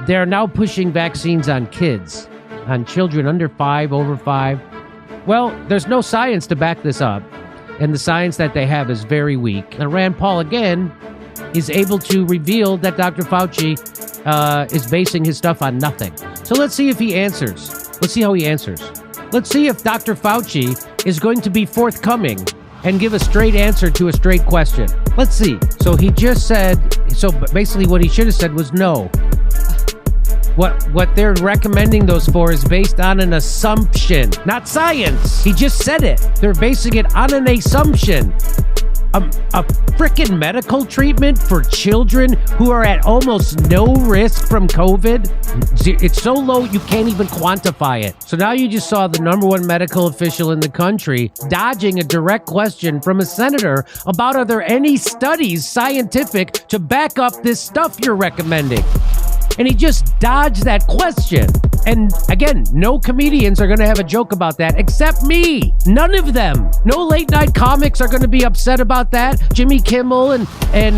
they're now pushing vaccines on kids, on children under 5, over 5. Well, there's no science to back this up, and the science that they have is very weak. And Rand Paul, again, is able to reveal that Dr. Fauci is basing his stuff on nothing. So let's see if he answers. Let's see how he answers. Let's see if Dr. Fauci is going to be forthcoming and give a straight answer to a straight question. Let's see. So he just said, so basically what he should have said was no. What they're recommending those for is based on an assumption, not science. He just said it. They're basing it on an assumption. A frickin' medical treatment for children who are at almost no risk from COVID. It's so low you can't even quantify it. So now you just saw the number one medical official in the country dodging a direct question from a senator about are there any studies scientific to back up this stuff you're recommending? And he just dodged that question. And again, no comedians are going to have a joke about that except me. None of them. No late night comics are going to be upset about that. Jimmy Kimmel and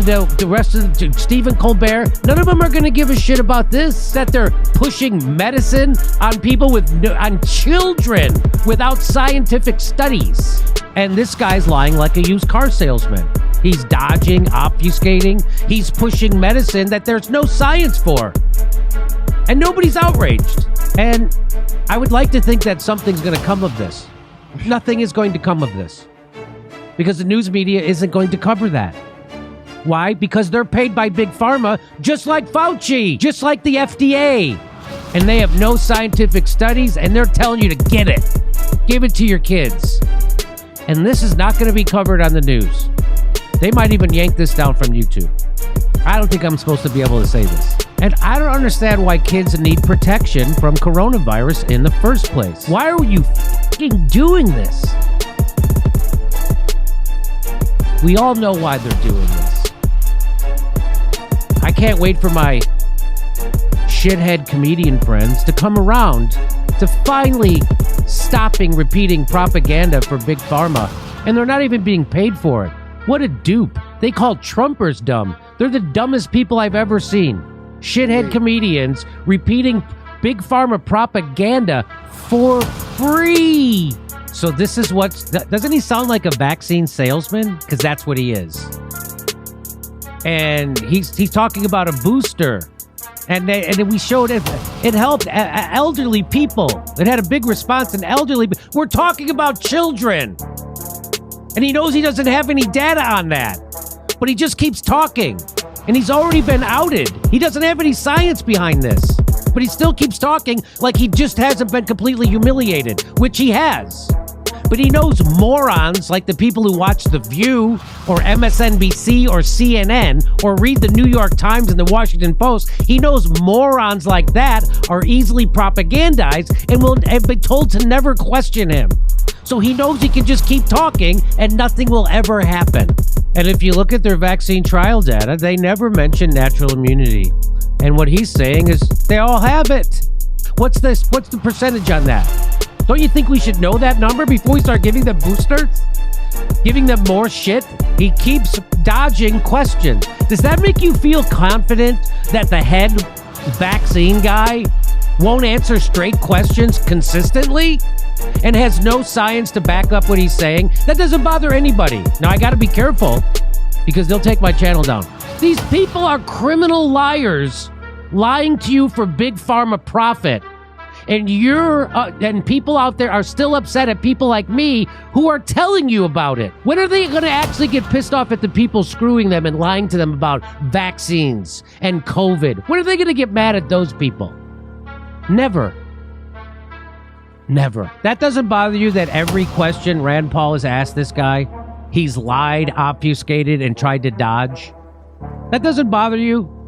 the rest of Stephen Colbert, none of them are going to give a shit about this, that they're pushing medicine on people on children without scientific studies. And this guy's lying like a used car salesman. He's dodging, obfuscating. He's pushing medicine that there's no science for. And nobody's outraged. And I would like to think that something's going to come of this. Nothing is going to come of this. Because the news media isn't going to cover that. Why? Because they're paid by Big Pharma, just like Fauci, just like the FDA. And they have no scientific studies, and they're telling you to get it. Give it to your kids. And this is not going to be covered on the news. They might even yank this down from YouTube. I don't think I'm supposed to be able to say this. And I don't understand why kids need protection from coronavirus in the first place. Why are you fucking doing this? We all know why they're doing this. I can't wait for my shithead comedian friends to come around to finally stopping repeating propaganda for Big Pharma. And they're not even being paid for it. What a dupe. They call Trumpers dumb. They're the dumbest people I've ever seen. Shithead comedians repeating Big Pharma propaganda for free. So this is doesn't he sound like a vaccine salesman? Because that's what he is. And he's talking about a booster. And we showed it helped elderly people. It had a big response in elderly. We're talking about children. And he knows he doesn't have any data on that. But he just keeps talking. And he's already been outed. He doesn't have any science behind this. But he still keeps talking like he just hasn't been completely humiliated, which he has. But he knows morons like the people who watch The View or MSNBC or CNN or read the New York Times and the Washington Post. He knows morons like that are easily propagandized and will have been told to never question him. So he knows he can just keep talking and nothing will ever happen. And if you look at their vaccine trial data, they never mention natural immunity. And what he's saying is they all have it. What's the percentage on that? Don't you think we should know that number before we start giving them boosters? Giving them more shit? He keeps dodging questions. Does that make you feel confident that the head vaccine guy won't answer straight questions consistently and has no science to back up what he's saying? That doesn't bother anybody. Now, I got to be careful because they'll take my channel down. These people are criminal liars lying to you for Big Pharma profit. And and people out there are still upset at people like me who are telling you about it. When are they going to actually get pissed off at the people screwing them and lying to them about vaccines and COVID? When are they going to get mad at those people? Never. Never. That doesn't bother you that every question Rand Paul has asked this guy, he's lied, obfuscated, and tried to dodge? That doesn't bother you?